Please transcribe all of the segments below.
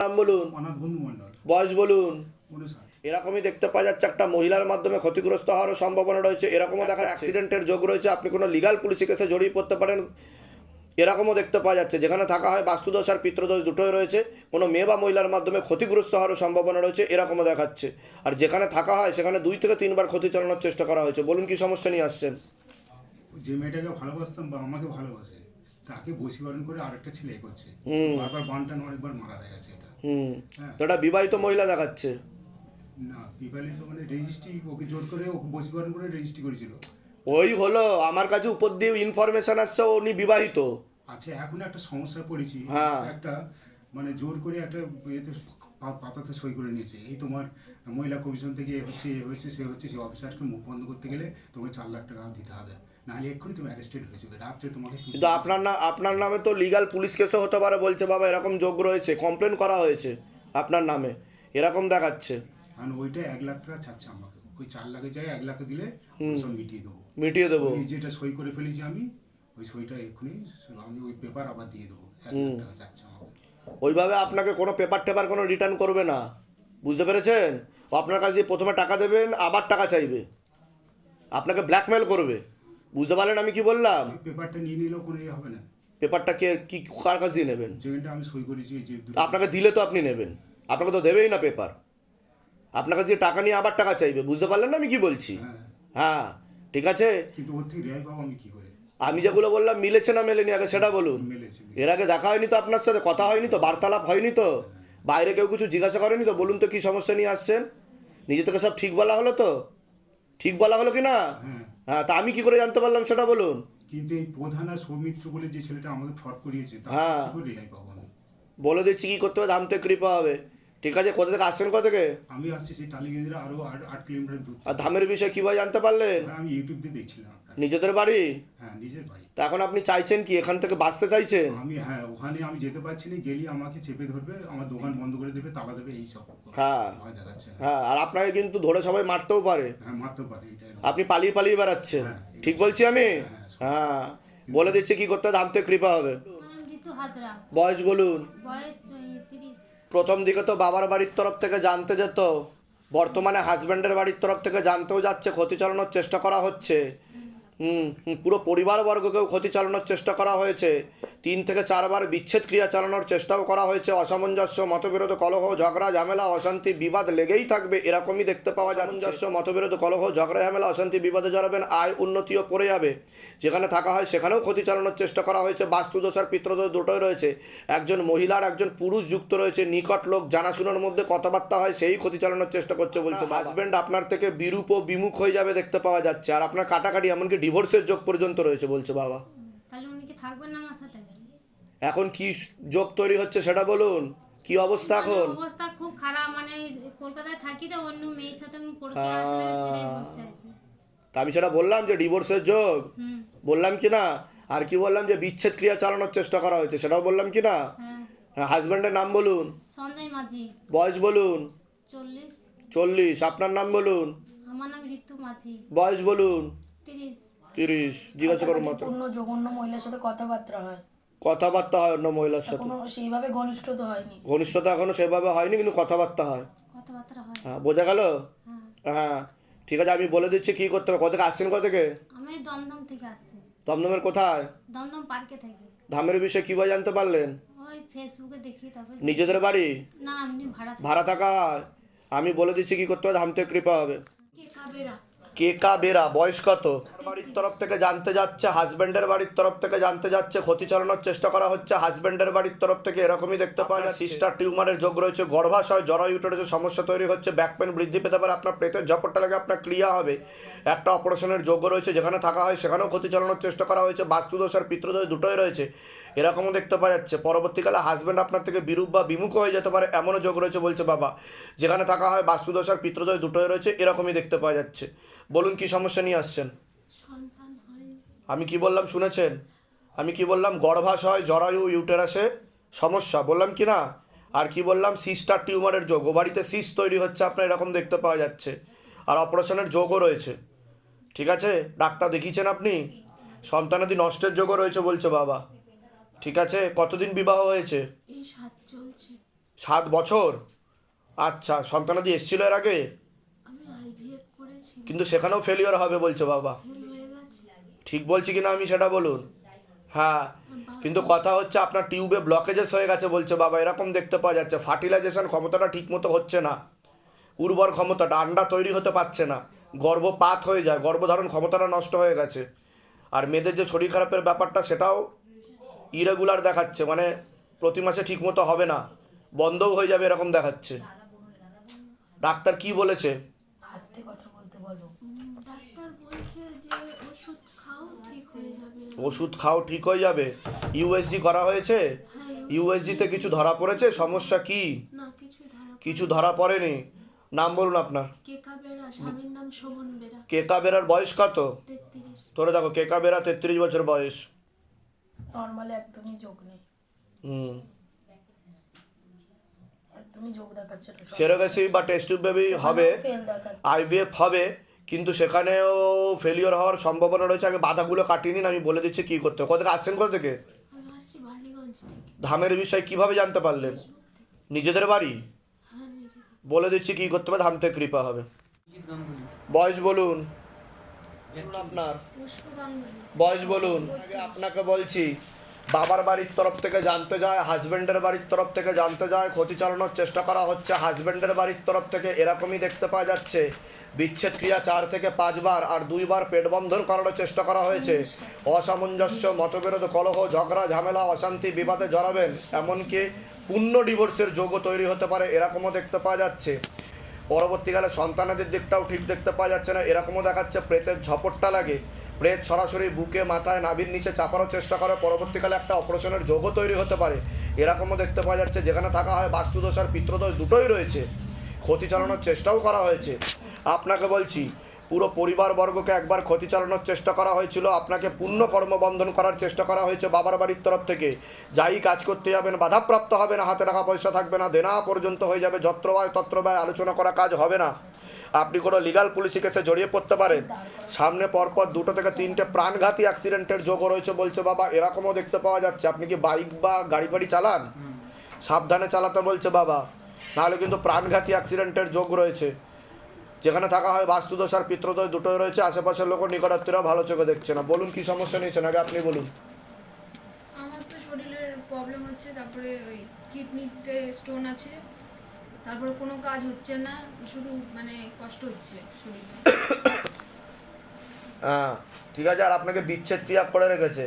নাম বলুন, অনাথ বন্ধু মণ্ডল। বয়স বলুন। 59। এরকমই দেখতে পাওয়া যাচ্ছে, একটা মহিলার মাধ্যমে ক্ষতিগ্রস্ত হওয়ারও সম্ভাবনা রয়েছে। এরকমও দেখা অ্যাক্সিডেন্টের যোগ রয়েছে, আপনি কোনো লিগাল পুলিশি কেসে জড়িয়ে পড়তে পারেন। এরকমও দেখতে পাওয়া যাচ্ছে, যেখানে থাকা হয় বাস্তুদোষ আর পিতৃদোষ দুটোই রয়েছে। কোনো মেয়ে বা মহিলার মাধ্যমে ক্ষতিগ্রস্ত হওয়ারও সম্ভাবনা রয়েছে, এরকমও দেখাচ্ছে। আর যেখানে থাকা হয় সেখানে 2 থেকে 3 বার ক্ষতি চালানোর চেষ্টা করা হয়েছে। বলুন কি সমস্যা নিয়ে আসছেন? যে মেয়েটাকে ভালোবাসতাম বা আমাকে ভালোবাসে, তাকে বশীকরণ করে আরেকটা ছেলে করছে। হুম বারবার বানটান অনেকবার মারা হয়ে গেছে এটা। হুম হ্যাঁ। তো এটা বিবাহিত মহিলা দেখাচ্ছে। না, বিবাহিত মানে রেজিস্ট্রি, ওকে জোর করে ওকে বশীকরণ করে রেজিস্ট্রি করেছিল। ওই হলো, আমার কাছে উপর দিয়ে ইনফরমেশন আসছে উনি বিবাহিত। আচ্ছা, এখন একটা সমস্যা পড়েছি। হ্যাঁ। একটা মানে জোর করে একটা এতে পাতাতে সই করে নিয়েছে, এই তোমার মহিলা কমিশন থেকে এ হচ্ছে, এ হচ্ছে, সে হচ্ছে, সে অফিসারকে মুখ বন্ধ করতে গেলে তোমাকে 4 লাখ টাকা দিতে হবে, নাহলে এক্ষুনি তুমি অ্যারেস্টেড হয়ে যাবে, রাত্রে তোমাকে কিন্তু আপনার নামে তো লিগ্যাল পুলিশ কেসও হতে পারে বলছে বাবা, এরকম যোগ রয়েছে, কমপ্লেন করা হয়েছে আপনার নামে, এরকম দেখাচ্ছে। কারণ ওইটা 1 লাখ টাকা চাচ্ছে আমাকে, ওই 4 লাখের জায়গায় 1 লাখ দিলে সব মিটিয়ে দেবো। মিটিয়ে দেবো। ওই যেটা সই করে ফেলেছি আমি, ওই সইটা এক্ষুনি আমি ওই পেপার আবার দিয়ে দেবো। 1 লাখ টাকা চাচ্ছে আমাকে। ওইভাবে আপনাকে কোনো পেপার টেপার কোনো রিটার্ন করবে না, বুঝতে পেরেছেন? ও আপনার কাছে দিয়ে প্রথমে টাকা দেবেন, আবার টাকা চাইবে, আপনাকে ব্ল্যাকমেল করবে। বুঝতে পারলেন আমি কি বললাম? ওই পেপারটা নিয়ে নিলেও কোনো ইয়ে হবে না। পেপারটা কে কি কার কাছে দিয়ে নেবেন? যেখানটা আমি সই করেছি এই যে তা আপনাকে দিলে তো আপনি নেবেন, আপনাকে তো দেবেই না পেপার, আপনাকে দিয়ে টাকা নিয়ে আবার টাকা চাইবে। বুঝতে পারলেন না আমি কি বলছি? হ্যাঁ, হ্যাঁ, ঠিক আছে। কিন্তু ওর থেকে রেহাই পাবো আমি কি করে? আমি যেগুলো বললাম মিলেছে না মেলেনি আগে সেটা বলুন। মেলেছে। এর আগে দেখা হয়নি তো আপনার সাথে, কথা হয়নি তো, বার্তালাপ হয়নি তো, বাইরে কেউ কিছু জিজ্ঞাসা করেনি তো? বলুন তো কি সমস্যা নিয়ে আসছেন? নিজে থেকে সব ঠিক বলা হলো তো? ঠিক বলা হলো কি না? হ্যাঁ, হ্যাঁ, তা আমি কি করে জানতে পারলাম সেটা বলুন। কিন্তু এই প্রধান আর সৌমিত্র বলে যে ছেলেটা আমাকে ফ্রড করিয়েছে, তার হ্যাঁ। কি করে রেহাই পাবো আমি? বলে দিচ্ছি কি করতে হবে, ধাম থেকে কৃপা হবে। ঠিক আছে, কোথা থেকে আসছেন, কোথা থেকে? আমি আসছি সেই টালিগঞ্জের আরো 8 কিলোমিটার দূর আর থেকে। ধামের বিষয়ে কীভাবে জানতে পারলেন? আমি ইউটিউব দিয়ে দেখছিলাম আপনার। নিজেদের বাড়ি? হ্যাঁ, নিজের বাড়ি। তা এখন আপনি চাইছেন কি, এখান থেকে বাঁচতে চাইছেন? আমি, হ্যাঁ, ওখানে আমি যেতে পারছি না, গেলি আমাকে চেপে ধরবে, আমার দোকান বন্ধ করে দেবে, তালা দেবে, এই সব হ্যাঁ ভয় দেখাচ্ছে। হ্যাঁ, আর আপনাকে কিন্তু ধরে সবাই মারতেও পারে। হ্যাঁ, মারতে পারে, এটাই। আপনি পালিয়ে পালিয়ে বেড়াচ্ছেন। হ্যাঁ, ঠিক বলছি আমি? হ্যাঁ, বলে দিচ্ছি কি করতে হবে, ধাম থেকে কৃপা হবে। ঋতু হাজরা, বয়স বলুন। বয়স 30। প্রথম দিকে তো বাবার বাড়ির তরফ থেকে জানতে যেত, বর্তমানে হাজব্যান্ডের বাড়ির তরফ থেকে জানতেও যাচ্ছে, ক্ষতি চালানোর চেষ্টা করা হচ্ছে। পুরো পরিবারবর্গকেও ক্ষতি চালানোর চেষ্টা করা হয়েছে। 3 থেকে 4 বার বিচ্ছেদ ক্রিয়া চালানোর চেষ্টাও করা হয়েছে। অসামঞ্জস্য, মতবিরোধ, কলহ, ঝগড়া, ঝামেলা, অশান্তি, বিবাদ লেগেই থাকবে, এরকমই দেখতে পাওয়া যায়। অসামঞ্জস্য, মতবিরোধ, কলহ, ঝগড়া, ঝামেলা, অশান্তি, বিবাদে জড়াবেন, আয় উন্নতিও পড়ে যাবে। যেখানে থাকা হয় সেখানেও ক্ষতি চালানোর চেষ্টা করা হয়েছে। বাস্তুদোষ আর পিতৃদোষ দুটোই রয়েছে। একজন মহিলার একজন পুরুষ যুক্ত রয়েছে, নিকট লোক, জানাশোনার মধ্যে কথাবার্তা হয়, সেই ক্ষতি চালানোর চেষ্টা করছে বলছে। হাজব্যান্ড আপনার থেকে বিরূপ ও বিমুখ হয়ে যাবে দেখতে পাওয়া যাচ্ছে, আর আপনার কাটাকাটি এমনকি ডিভোর্সের যোগ পর্যন্ত রয়েছে বলছে বাবা। তাহলে উনি কি থাকবেন না আমার সাথে? এখন কি যোগ তৈরি হচ্ছে সেটা বলুন, কি অবস্থা এখন? অবস্থা খুব খারাপ, মানে কলকাতায় থাকি তো, অন্য মেয়ের সাথে উনি পড়তে আসলে সেটাই বলতে আছে। তা আমি সেটা বললাম যে ডিভোর্সের যোগ, হুম। বললাম কি না? আর কি বললাম যে বিচ্ছেদ ক্রিয়া চালানোর চেষ্টা করা হয়েছে, সেটাও বললাম কি না? হ্যাঁ। হাজব্যান্ডের নাম বলুন। সঞ্জয় মাঝি, বয়স বলুন। 40। 40। আপনার নাম বলুন। আমার নাম ঋতু মাঝি, বয়স বলুন। 30। 30। জিজ্ঞাসা করুন মাত্র। অন্য জঘন্য মহিলার সাথে কথাবার্তা হয়, কথাবার্তা হয় অন্য মহিলার সাথে? এখনো সেইভাবে ঘনিষ্ঠতা হয়নি। ঘনিষ্ঠতা এখনো সেভাবে হয়নি, কিন্তু কথাবার্তা হয়। কথাবার্তা হয়। হ্যাঁ, বোঝা গেল? হ্যাঁ। হ্যাঁ, ঠিক আছে, আমি বলে দিচ্ছি কি করতে হবে। কোথা থেকে আসছেন, কোথা থেকে? আমি দমদম থেকে আসছি, দমদমের কোথায়? দমদম পার্কে থাকি। ধামের বিষয়ে কীভাবে জানতে পারলেন? ওই ফেসবুকে দেখি, তারপর নিজেদের বাড়ি? না, এমনি ভাড়া থাকি। ভাড়া থাকা হয়? আমি বলে দিচ্ছি কি করতে হবে, ধাম থেকে কৃপা হবে। কাবেরা। কেকা বেরা। বয়স কত? বাড়ির তরফ থেকে জানতে যাচ্ছে, হাজব্যান্ডের বাড়ির তরফ থেকে জানতে যাচ্ছে, ক্ষতি চালানোর চেষ্টা করা হচ্ছে হাজব্যান্ডের বাড়ির তরফ থেকে, এরকমই দেখতে পাওয়া যায়। সিস্টার টিউমারের যোগ রয়েছে, গর্ভাশয়, জরায়ু ইউটেরাসে সমস্যা তৈরি হচ্ছে, ব্যাক পেন বৃদ্ধি পেতে পারে, আপনার পেটের ঝপটটা লাগে, আপনার ক্রিয়া হবে, একটা অপারেশনের যোগ্য রয়েছে। যেখানে থাকা হয় সেখানেও ক্ষতি চালানোর চেষ্টা করা হয়েছে। বাস্তুদোষ আর পিতৃদোষ দুটোই রয়েছে, এরকমও দেখতে পাওয়া যাচ্ছে। পরবর্তীকালে হাজব্যান্ড আপনার থেকে বিরূপ বা বিমুখ হয়ে যেতে পারে, এমনও যোগ রয়েছে বলছে বাবা। যেখানে থাকা হয় বাস্তুদোষ আর পিতৃদোষ দুটোই রয়েছে, এরকমই দেখতে পাওয়া যাচ্ছে। বলুন কি সমস্যা নিয়ে আসছেন? সন্তান হয়। আমি কি বললাম শুনেছেন? আমি কি বললাম? গর্ভাশয়, জরায়ু, ইউটেরাসে সমস্যা, বললাম কি না? আর কি বললাম? সিস্টার টিউমারের যোগ, বাড়িতে সিস্ট তৈরি হচ্ছে আপনার, এরকম দেখতে পাওয়া যাচ্ছে। আর অপারেশনের যোগও রয়েছে, ঠিক আছে? ডাক্তার দেখিয়েছেন আপনি? সন্তানাদি নষ্টের যোগও রয়েছে বলছে বাবা, ঠিক আছে? কতদিন বিবাহ হয়েছে? এই 7 চলছে। 7 বছর? আচ্ছা, সন্তানাদি এসেছিল এর আগে? আমি আইভিএফ করেছি, কিন্তু সেখানেও ফেলিওর হবে বলছে বাবা। ফেল হয়ে গেছে। ঠিক বলছি কিনা আমি সেটা বলুন। হ্যাঁ, কিন্তু কথা হচ্ছে আপনার টিউবে ব্লকেজেস হয়ে গেছে বলছে বাবা, এরকম দেখতে পাওয়া যাচ্ছে। ফার্টিলাইজেশন ক্ষমতাটা ঠিক মতো হচ্ছে না, উর্বর ক্ষমতাটা, আন্ডা তৈরি হতে পারছে না, গর্ভপাত হয়ে যায়, গর্ভধারণ ক্ষমতাটা নষ্ট হয়ে গেছে। আর মেয়েদের যে শরীর খারাপের ব্যাপারটা সেটাও ইরেগুলার দেখাচ্ছে, মানে প্রতি মাসে ঠিক মতো হবে না, বন্ধও হয়ে যাবে এরকম দেখাচ্ছে। ডাক্তার কি বলেছে? আস্তে কথা বলতে বলো। ডাক্তার বলছে যে ওষুধ খাও ঠিক হয়ে যাবে। ওষুধ খাও ঠিক হয়ে যাবে। ইউএসজি করা হয়েছে? হ্যাঁ, ইউএসজিতে কিছু ধরা পড়েছে? সমস্যা কি? না কিছু ধরা কিছু ধরা পড়েনি। নাম বলুন আপনার। কেকা বেরা, স্বামীর নাম শোভন বেরা, কেকা বেরার বয়স কত? 33। তোরে দেখো, কেকা বেরা 33 বছর বয়স। নর্মালে একদমই যোগ নেই, হুম, একদমই যোগ দেখাচ্ছে না। সেরোগেসি বা টেস্ট টিউব বেবি হবে, ফেল দেখাচ্ছে। আইভিএফ হবে, কিন্তু সেখানেও ফেলিওর হওয়ার সম্ভাবনা রয়েছে। আগে বাধাগুলো কাটিয়ে নিন, আমি বলে দিচ্ছি কী করতে হবে। কোথা থেকে আসছেন, কোথা থেকে? আমি আসছি বালিগঞ্জ থেকে, ধামের বিষয় কিভাবে জানতে পারলেন? ফেসবুক থেকে। নিজেদের বাড়ি? হ্যাঁ নিজে। বলে দিচ্ছি কী করতে হবে, ধাম থেকে কৃপা হবে। বয়স বলুন আপনার, পুষ্প গাঙ্গুলি। বয়স বলুন। আগে আপনাকে বলছি, বাবার বাড়ির তরফ থেকে জানতে যায়, হাজব্যান্ডের বাড়ির তরফ থেকে জানতে যায়, ক্ষতি চালানোর চেষ্টা করা হচ্ছে হাজব্যান্ডের বাড়ির তরফ থেকে, এরকমই দেখতে পাওয়া যাচ্ছে। বিচ্ছেদ ক্রিয়া 4 থেকে 5 বার, আর 2 বার পেট বন্ধন করানোর চেষ্টা করা হয়েছে। অসামঞ্জস্য, মতবিরোধ, কলহ, ঝগড়া, ঝামেলা, অশান্তি, বিবাদে জড়াবেন, এমনকি পূর্ণ ডিভোর্সের যোগও তৈরি হতে পারে, এরকমও দেখতে পাওয়া যাচ্ছে। পরবর্তীকালে সন্তানাদের দিকটাও ঠিক দেখতে পাওয়া যাচ্ছে না, এরকমও দেখাচ্ছে। প্রেতের ঝপটটা লাগে, প্রেত সরাসরি বুকে, মাথায়, নাভির নিচে চাপারও চেষ্টা করে, পরবর্তীকালে একটা অপারেশনের যোগও তৈরি হতে পারে, এরকমও দেখতে পাওয়া যাচ্ছে। যেখানে থাকা হয় বাস্তুদোষ আর পিতৃদোষ দুটোই রয়েছে, ক্ষতি চালানোর চেষ্টাও করা হয়েছে। আপনাকে বলছি, পুরো পরিবারবর্গকে একবার ক্ষতি চালানোর চেষ্টা করা হয়েছিল, আপনাকে পূর্ণ কর্মবন্ধন করার চেষ্টা করা হয়েছে বাবার বাড়ির তরফ থেকে। যাই কাজ করতে যাবেন বাধাপ্রাপ্ত হবে না, হাতে টাকা পয়সা থাকবে না, দেনা পর্যন্ত হয়ে যাবে, যত্র ব্যয় তত্র ব্যয়, আলোচনা করা কাজ হবে না। আপনি কোনো লিগাল পুলিশি কেসে জড়িয়ে পড়তে পারেন। সামনে পরপর 2 থেকে 3টে প্রাণঘাতী অ্যাক্সিডেন্টের যোগও রয়েছে বলছে বাবা, এরকমও দেখতে পাওয়া যাচ্ছে। আপনি কি বাইক বা গাড়ি ফাড়ি চালান? সাবধানে চালাতে বলছে বাবা, নাহলে কিন্তু প্রাণঘাতী অ্যাক্সিডেন্টের যোগ রয়েছে। যেখানে থাকা হয় বাস্তুদোষ আর পিতৃদোষ দুটোই রয়েছে, আশেপাশের লোক নিকটাত্মীরা ভালো চোখে দেখছে না। বলুন কি সমস্যা নিয়েছেন, আগে আপনি বলুন। আমার তো শরীরের প্রবলেম হচ্ছে, তারপরে ওই কিডনিতে স্টোন আছে, তারপরে কোনো কাজ হচ্ছে না, শুধু মানে কষ্ট হচ্ছে শরীরে। হ্যাঁ ঠিক আছে, আর আপনাকে বিচ্ছেদ ক্রিয়া করে রেখেছে,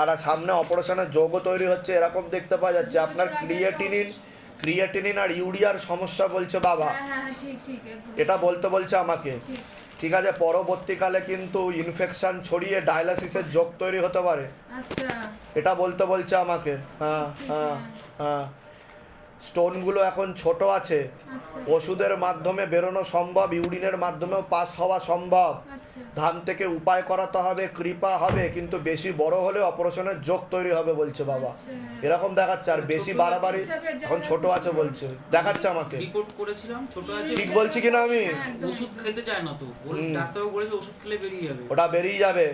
আর সামনে অপারেশনের যোগও তৈরি হচ্ছে, এরকম দেখতে পাওয়া যাচ্ছে। আপনার ক্রিয়েটিনিন আর ইউরিয়ার সমস্যা বলছে বাবা, হ্যাঁ হ্যাঁ ঠিক ঠিক একদম এটা বলছে আমাকে। ঠিক। ঠিক আছে, পরবর্তীকালে কিন্তু ইনফেকশন ছড়িয়ে ডায়ালিসিসের যোগ তৈরি হতে পারে, আচ্ছা এটা বলছে আমাকে। হ্যাঁ হ্যাঁ হ্যাঁ, স্টোনগুলো এখন ছোট আছে, আচ্ছা ওষুধের মাধ্যমে বেরোনো সম্ভব, ইউরিনের মাধ্যমেও পাস হওয়া সম্ভব। আচ্ছা ধাম থেকে উপায় করাতে হবে, কৃপা হবে, কিন্তু বেশি বড় হলে অপারেশনের যোগ তৈরি হবে বলছে বাবা, আচ্ছা। এরকম দেখাচ্ছে। আর বেশি বাড়াবাড়ি, এখন ছোট আছে বলছে, দেখাচ্ছে আমাকে। রিপোর্ট করেছিলাম, ছোট আছে। ঠিক বলছি কিনা আমি? হ্যাঁ, একদম। ওষুধ খেতে চায় না তো, ডাক্তারবাবু বলেছে ওষুধ খেলে বেরিয়ে যাবে। ওটা বেরিয়ে যাবে,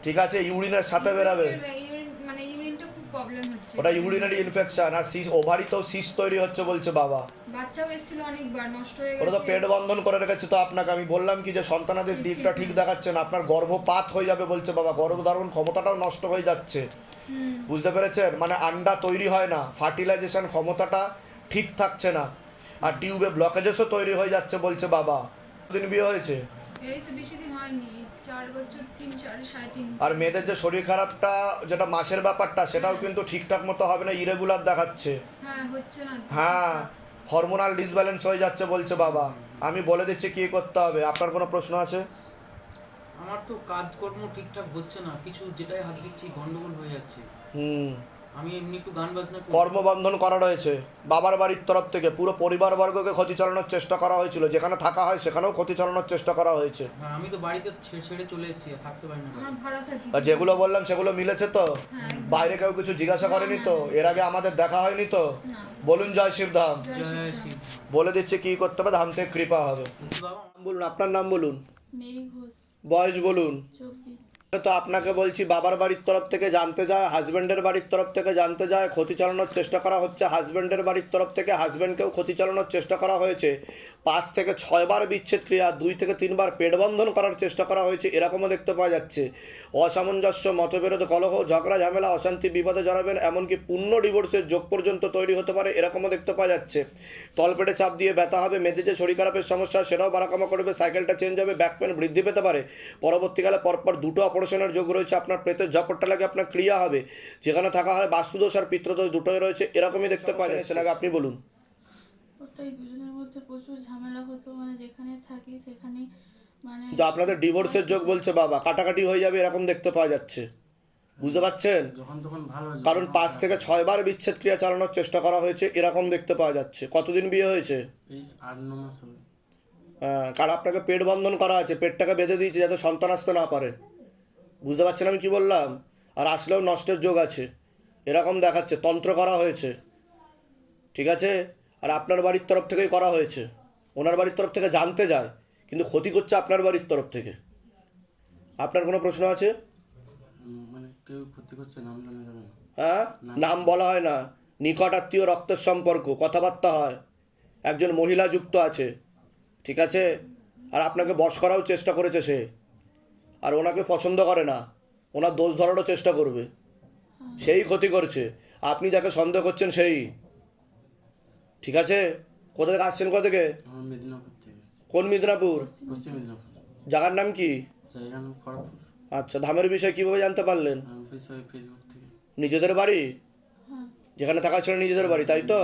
ঠিক আছে, ইউরিনের সাথে বেরাবে। মানে ইউরিনটা খুব প্রবলেম হচ্ছে। ওটা ইউরিনারি ইনফেকশন, আর ওভারিতেও সিস্ট তৈরি হচ্ছে বলছে বাবা। বাচ্চাও এসেছিল অনেকবার, নষ্ট হয়ে ওটা তো গেছে। পেট বন্ধন করে রেখেছে। তো আপনাকে আমি বললাম কি যে সন্তানাদের দিকটা ঠিক দেখাচ্ছে না, আপনার গর্ভপাত হয়ে যাবে বলছে বাবা, গর্ভধারণ ক্ষমতাটাও নষ্ট হয়ে যাচ্ছে, বুঝতে পেরেছেন? মানে আন্ডা তৈরি হয় না, ফার্টিলাইজেশন ক্ষমতাটা ঠিক থাকছে না, আর টিউবে ব্লকেজেসও তৈরি হয়ে যাচ্ছে বলছে বাবা। দিন বিয়ে হয়েছে? এই তো বেশি দিন হয়নি, 4 বছর, 3-4-3.5। আর মেয়েদের যে শরীর খারাপটা, যেটা মাসের ব্যাপারটা, সেটাও কিন্তু ঠিকঠাক মতো হবে না, ইরেগুলার দেখাচ্ছে। হ্যাঁ হচ্ছে না। হ্যাঁ, হরমোনাল ডিসব্যালেন্স হয়ে যাচ্ছে বলছে বাবা। আমি বলে দিচ্ছি কি করতে হবে। আপনার কোনো প্রশ্ন আছে? আমার তো কাজকর্ম ঠিকঠাক হচ্ছে না, কিছু যেটাই হাত দিচ্ছি গন্ডগোল হয়ে যাচ্ছে। হুম, আমি এমনি একটু গান বাজনা করি। কর্মবন্ধন করা রয়েছে বাবার বাড়ির তরফ থেকে, পুরো পরিবারবর্গকে ক্ষতি চালানোর চেষ্টা করা হয়েছিল, যেখানে থাকা হয় সেখানেও ক্ষতি চালানোর চেষ্টা করা হয়েছে। হ্যাঁ, আমি তো বাড়িতে ছেড়ে চলে এসেছি, আর থাকতে পারি না। আমার ভাড়া থাকি। আর যেগুলো বললাম সেগুলো মিলেছে তো? হ্যাঁ একদম। বাইরে কেউ কিছু জিজ্ঞাসা করেনি তো? এর আগে আমাদের দেখা হয়নি তো? না। বলুন জয় শিবধাম। জয় শ্রী। বলে দিচ্ছি কি করতে হবে, ধাম থেকে কৃপা হবে। বাবা বলুন আপনার নাম বলুন, মেরি ঘোষ, বয়স বলুন, 24। তো আপনাকে বলছি বাবার বাড়ির তরফ থেকে জানতে যায়, হাজব্যান্ডের বাড়ির তরফ থেকে জানতে যায়, ক্ষতি চালানোর চেষ্টা করা হচ্ছে, হাজব্যান্ডের বাড়ির তরফ থেকে হাজব্যান্ডকেও ক্ষতি চালানোর চেষ্টা করা হয়েছে, 5 থেকে 6 বার বিচ্ছেদ ক্রিয়া, 2 থেকে 3 বার পেট বন্ধন করার চেষ্টা করা হয়েছে, এরকমও দেখতে পাওয়া যাচ্ছে। অসামঞ্জস্য, মতবিরোধ, কলহ, ঝগড়া, ঝামেলা, অশান্তি, বিপদে জড়াবেন, এমনকি পূর্ণ ডিভোর্সের যোগ পর্যন্ত তৈরি হতে পারে, এরকমও দেখতে পাওয়া যাচ্ছে। তলপেটে চাপ দিয়ে ব্যথা হবে, মেয়েদের যে শরীর খারাপের সমস্যা সেটাও বাড়াকামা করবে, সাইকেলটা চেঞ্জ হবে, ব্যাক পেন বৃদ্ধি পেতে পারে, পরবর্তীকালে পরপর 2টো অপারেশনের যোগ রয়েছে, আপনার পেটের ঝপটটা লাগে আপনার ক্রিয়া হবে, যেখানে থাকা হয় বাস্তুদোষ আর পিত্রদোষ দুটোই রয়েছে, এরকমই দেখতে পাওয়া যাচ্ছে। নাকি আপনি বলুন। ওটাই দুজনের মধ্যে প্রচুর ঝামেলা হতো, মানে যেখানে থাকি সেখানে মানে তো আপনাদের ডিভোর্সের যোগ বলছে বাবা, কাটাকাটি হয়ে যাবে এরকম দেখতে পাওয়া যাচ্ছে, বুঝতে পারছেন? যখন তখন ভালো হয়, কারণ 5 থেকে 6 বার বিচ্ছেদ ক্রিয়া চালানোর চেষ্টা করা হয়েছে, এরকম দেখতে পাওয়া যাচ্ছে। কতদিন বিয়ে হয়েছে? এই 8-9 মাস হবে। কারণ আপনাকে পেট বন্ধন করা আছে, পেটটাকে বেঁধে দিয়েছে যাতে সন্তান আসতে না পারে, বুঝতে পারছেন আমি কি বললাম? আর আসলেও নষ্টের যোগ আছে, এরকম দেখাচ্ছে, তন্ত্র করা হয়েছে, ঠিক আছে? আর আপনার বাড়ির তরফ থেকেই করা হয়েছে, ওনার বাড়ির তরফ থেকে জানতে যায়, কিন্তু ক্ষতি করছে আপনার বাড়ির তরফ থেকে। আপনার কোনো প্রশ্ন আছে? মানে কেউ ক্ষতি করছে, নাম জানা যাবে না। হ্যাঁ, নাম বলা হয় না, নিকট আত্মীয়, রক্তের সম্পর্ক, কথাবার্তা হয়, একজন মহিলা যুক্ত আছে, ঠিক আছে? আর আপনাকে বশ করাও চেষ্টা করেছে সে, আর ওনাকে পছন্দ করে না, ওনার দোষ ধরারও চেষ্টা করবে, সেই ক্ষতি করছে, আপনি যাকে সন্দেহ করছেন সেই, ঠিক আছে? কোথা থেকে আসছেন, কোথা থেকে? আমার মেদিনীপুর থেকে এসেছি। কোন মেদিনীপুর? পশ্চিম মেদিনীপুর। জায়গার নাম কি? জায়গার নাম খড়গপুর। আচ্ছা, ধামের বিষয়ে কীভাবে জানতে পারলেন? বিষয় ফেসবুক থেকে। নিজেদের বাড়ি? যেখানে থাকা ছিল নিজেদের বাড়ি, তাই তো?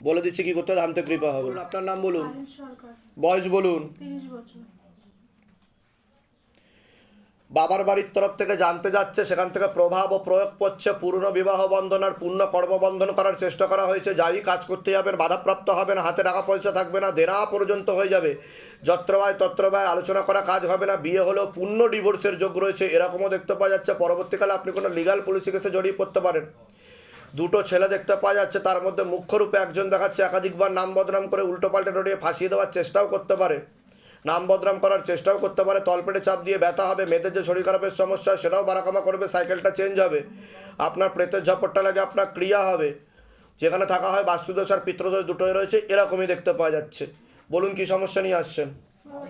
বলে দিচ্ছি কি করতে হবে, ধামতে কৃপা হবে। আপনার নাম বলুন, সরকার, বয়স বলুন। 30 বছর। বাবার বাড়ির তরফ থেকে জানতে যাচ্ছে, সেখান থেকে প্রভাব ও প্রয়োগ করছে, পুরনো বিবাহ বন্ধন আর পূর্ণ কর্মবন্ধন করার চেষ্টা করা হয়েছে, যাই কাজ করতে যাবেন বাধাপ্রাপ্ত হবেন, হাতে টাকা পয়সা থাকবে না, দেনা পর্যন্ত হয়ে যাবে, যত্রবায় তত্রবায় আলোচনা করা কাজ হবে না, বিয়ে হলেও পূর্ণ ডিভোর্সের যোগ রয়েছে, এরকমও দেখতে পাওয়া যাচ্ছে। পরবর্তীকালে আপনি কোনো লিগাল পুলিশি কেসে জড়িয়ে পড়তে পারেন। 2টো ছেলে দেখতে পাওয়া যাচ্ছে, তার মধ্যে মুখ্য রূপে একজন দেখাচ্ছে একাধিকবার নাম বদনাম করে উল্টোপাল্টে ডরিয়ে ফাঁসিয়ে দেওয়ার চেষ্টাও করতে পারে, নাম বদনাম করার চেষ্টাও করতে পারে, তলপেটে চাপ দিয়ে ব্যথা হবে, মেয়েদের যে শরীর খারাপের সমস্যা সেটাও বাড়াকামা করবে, সাইকেলটা চেঞ্জ হবে, আপনার প্রেতের ঝপটটা লাগে আপনার ক্রিয়া হবে, যেখানে থাকা হয় বাস্তুদোষ আর পিত্রদোষ দুটোই রয়েছে, এরকমই দেখতে পাওয়া যাচ্ছে। বলুন কি সমস্যা নিয়ে আসছেন?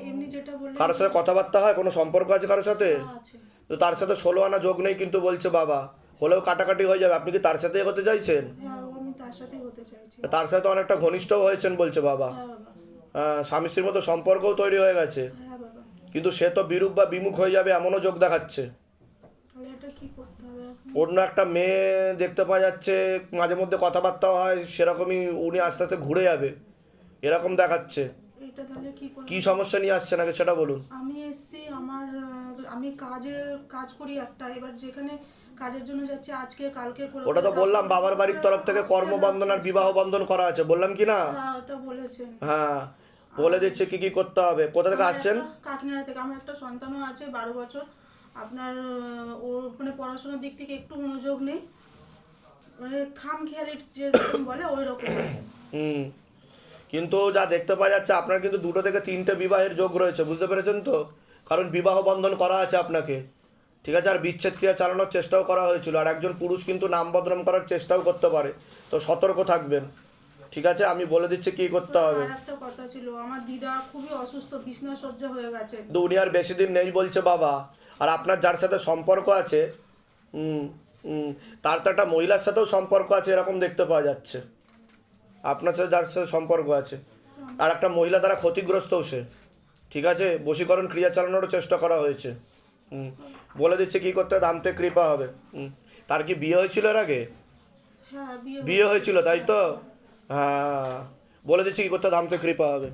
এমনি যেটা বললেন কারোর সাথে কথাবার্তা হয়, কোনো সম্পর্ক আছে কারোর সাথে? আছে। তো তার সাথে 16 আনা যোগ নেই কিন্তু বলছে বাবা, হলেও কাটাকাটি হয়ে যাবে, আপনি কি তার সাথেই হতে চাইছেন? হ্যাঁ, আমি তার সাথেই হতে চাইছি। তার সাথে অনেকটা ঘনিষ্ঠও হয়েছেন বলছে বাবা, হ্যাঁ বাবা, স্বামী স্ত্রীর মতো সম্পর্কও তৈরি হয়ে গেছে, হ্যাঁ বাবা। কিন্তু সে তো বিরূপ বা বিমুখ হয়ে যাবে এমনও যোগ দেখাচ্ছে। তাহলে এটা কি করতে হবে এখন? অন্য একটা মেয়ে দেখতে পাওয়া যাচ্ছে, মাঝে মধ্যে কথাবার্তাও হয়, সেরকমই উনি আস্তে আস্তে ঘুরে যাবে, এরকম দেখাচ্ছে। এটা তাহলে কি করব? কি সমস্যা নিয়ে আসছেন আগে সেটা বলুন। আমি এসছি আমি কাজ করি একটা, এবার যেখানে কাজের জন্য যাচ্ছি আজকে কালকে করে ওটা তো বললাম, বাবার বাড়ির তরফ থেকে কর্মবন্ধন আর বিবাহ বন্ধন করা আছে, বললাম কি না? হ্যাঁ, ওটা বলেছেন। হ্যাঁ, বলে দিচ্ছে কি কি করতে হবে। কোথা থেকে আসছেন? কাকিনাড়া থেকে। আমার একটা সন্তানও আছে 12 বছর। আপনার ওর মানে পড়াশোনার দিক থেকে একটু মনোযোগ নেই, মানে খামখেয়ালি যেরকম বলে ওই রকম আছে। কিন্তু যা দেখতে পাওয়া যাচ্ছে আপনার কিন্তু 2টো থেকে 3টে বিবাহের যোগ রয়েছে, বুঝতে পেরেছেন তো? কারণ বিবাহ বন্ধন করা আছে আপনাকে, ঠিক আছে? আর বিচ্ছেদ ক্রিয়া চালানোর চেষ্টাও করা হয়েছিল, আর একজন পুরুষ কিন্তু নাম বদনাম করার চেষ্টাও করতে পারে, তো সতর্ক থাকবেন, ঠিক আছে? আমি বলে দিচ্ছি কি করতে হবে। আর একটা কথা ছিল, আমার দিদা খুবই অসুস্থ, বিছনা সজ্জা হয়ে গেছে। উনি আর বেশি দিন নেই বলছে বাবা, আর আপনার যার সাথে সম্পর্ক আছে তার তো একটা মহিলার সাথেও সম্পর্ক আছে, এরকম দেখতে পাওয়া যাচ্ছে। আপনার সাথে যার সাথে সম্পর্ক আছে আর একটা মহিলা দ্বারা ক্ষতিগ্রস্তও সে, ঠিক আছে? বশীকরণ ক্রিয়া চালানোরও চেষ্টা করা হয়েছে। বলে দিচ্ছে কি করতে হবে, ধামতে কৃপা হবে। তার কি বিয়ে হয়েছিল এর আগে? হ্যাঁ, বিয়ে হয়েছিল তাই তো? হ্যাঁ, বলে দিচ্ছি কি করতে হবে, ধামতে কৃপা হবে।